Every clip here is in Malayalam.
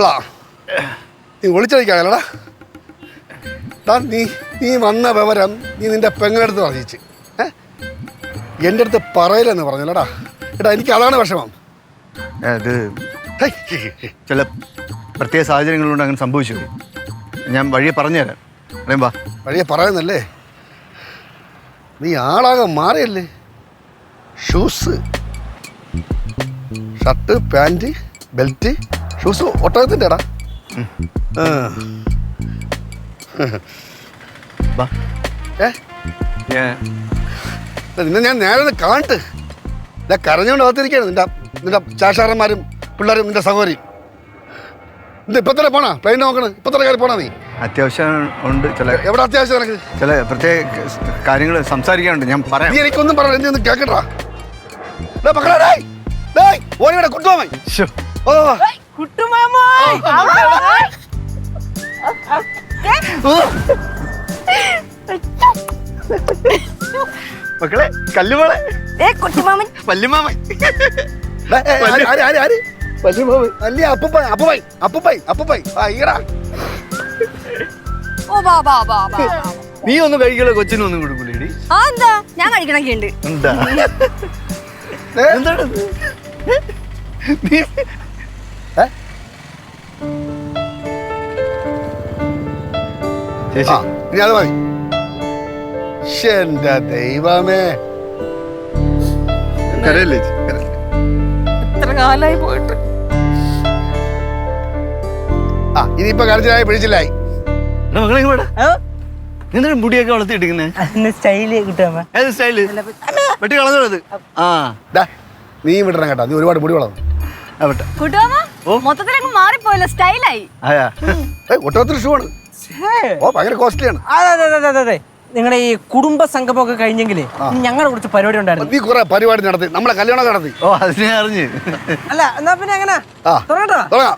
കൊള്ളാം. നീ ഒളിച്ചടിക്കാനല്ലടാ. നീ വന്ന വിവരം നീ നിന്റെ പെങ്ങളടുത്ത് അറിയിച്ച് എൻ്റെ അടുത്ത് പറയില്ലെന്ന് പറഞ്ഞല്ലടാ. എടാ എനിക്ക് അതാണ് വിഷമം. അത് ചില പ്രത്യേക സാഹചര്യങ്ങളുണ്ട് അങ്ങനെ സംഭവിച്ചു. ഞാൻ വഴിയെ പറഞ്ഞുതരാം. അറിയാം, വാ. വഴിയെ പറയുന്നല്ലേ? നീ ആളാകെ മാറിയല്ലേ. Shoes, shirt, pant, belt, shoes ഒട്ടകത്തിൻ്റെ എടാ. നിന്നെ ഞാൻ നേരെ കാണിട്ട് കരഞ്ഞുകൊണ്ട് അകത്തിരിക്കുകയാണ് നിന്റെ ചാഷാറന്മാരും പിള്ളേരും നിന്റെ സഹോദരിയും. ഇപ്പൊ തന്നെ പോണാ? പ്ലെയിൻ നോക്കണ്? ഇപ്പൊ തന്നെ കയറി പോണാ? നീ അത്യാവശ്യം ഉണ്ട്. എവിടെ അത്യാവശ്യം? നിനക്ക് ചില പ്രത്യേക കാര്യങ്ങൾ സംസാരിക്കാനുണ്ട്. ഞാൻ പറയാം. നീ എനിക്കൊന്നും പറയണ്ട. നീ ഒന്ന് കേക്കട്ടാ. ഓടിയുടെ കുട്ടുമാമൻ. മക്കളെ, കല്ലുമോളെ, കുട്ടുമാമൻ, വല്യമാമൻ. നീ ഒന്ന് കഴിക്കല, കൊച്ചിനും ഒന്നും കൊടുക്കൂലേ? ഞാൻ കഴിക്കണൊക്കെ ഉണ്ട്. എന്താണ് ഇനി അത് മതി. എന്റെ ദൈവമേ, കരയല്ലേ? എത്ര കാലായി പോയിട്ട്. ഇനിയിപ്പോ കരച്ചിലായി പിടിച്ചില്ലായി. മക്കളെ എന്താണ് മുടിയൊക്കെ വളർത്തിയിട്ടിരിക്കുന്നേ? സ്റ്റൈല് കിട്ടാമ. ഏത് സ്റ്റൈല്? വെട്ടി കളഞ്ഞത്. നീ വിടണം കേട്ടോ. നീ ഒരുപാട് മുടി വളർന്നു. മൊത്തത്തിലങ്ങ് മാറിപ്പോയല്ലോ, സ്റ്റൈലായി. ഒട്ടകത്തിന് ഷൂ ആണ്. ഭയങ്കര കോസ്റ്റ്ലിയാണ്. അതെ, നിങ്ങളുടെ ഈ കുടുംബ സംഗമമൊക്കെ കഴിഞ്ഞെങ്കിലേ ഞങ്ങളുടെ കുറച്ച് പരിപാടി ഉണ്ടായിരുന്നു. നീ കുറെ പരിപാടി നടത്തി, നമ്മളെ കല്യാണം നടത്തി. ഓ, അതിനെ അറിഞ്ഞ്. അല്ല, എന്നാ പിന്നെ എങ്ങനെ തുടങ്ങാം.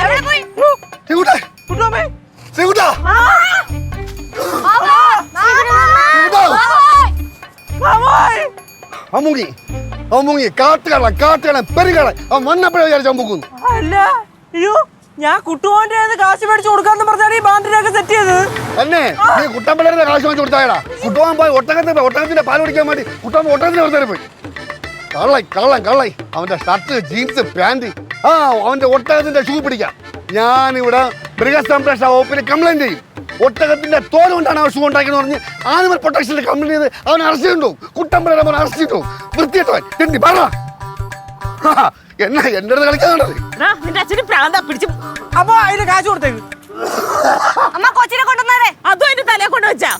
അവിടെ പോയി. മുങ്ങി കാട്ടുകള പെരുകള അവൻ വന്നപ്പോഴേ വിചാരിച്ചാൻ പോകുന്നു. അല്ല, അയ്യോ, ഞാൻ കുട്ടുമോന്റെ കാശ് മേടിച്ചു കൊടുക്കാന്ന് പറഞ്ഞാൽ ഈ ബാൻഡിനൊക്കെ സെറ്റ് ചെയ്തത് തന്നെ. നീ കുട്ടമ്പിള്ളേരുടെ കാശ് വാങ്ങിച്ചു കൊടുത്തായടാ. കുട്ടുവാൻ പോയി ഒട്ടകത്തിന്റെ പാൽ കുടിക്കാൻ വേണ്ടി കുട്ടുവാൻ ഒട്ടകത്തിന്റെ പുറത്തേക്ക് പോയി. കള്ളായി അവന്റെ ഷർട്ട്, ജീൻസ്, പാന്റ്, അവന്റെ ഒട്ടകത്തിന്റെ ഷൂ പിടിക്കാം. ഞാനിവിടെ മൃഗസംരക്ഷണ വകുപ്പിൽ കംപ്ലൈന്റ് ചെയ്യും. ഒട്ടകത്തിന്റെ തോല് കൊണ്ടാണ് അവൻ ഷൂ ഉണ്ടാക്കിയെന്ന് പറഞ്ഞ് ആനിമൽ പ്രൊട്ടക്ഷനിൽ കംപ്ലൈന്റ് ചെയ്ത് അവൻ അറസ്റ്റ് ചെയ്തു. കുട്ടമ്പിള്ളേരെ അവൻ അറസ്റ്റ് ചെയ്തു. വൃത്തിയിട്ടവൻ തിണ്ടി പറ. എന്നാ എന്റെ അടുത്ത് കളിക്കാനുണ്ടത്? നിന്റെ അച്ഛന് പ്രാന്താ പിടിച്ചു. അപ്പൊ അതിന് കാശ് കൊടുത്തേക്ക്. അമ്മ കൊച്ചിനെ കൊണ്ടുവന്നേരെ, അതും അതിന്റെ തലയെ കൊണ്ടുവച്ചാ.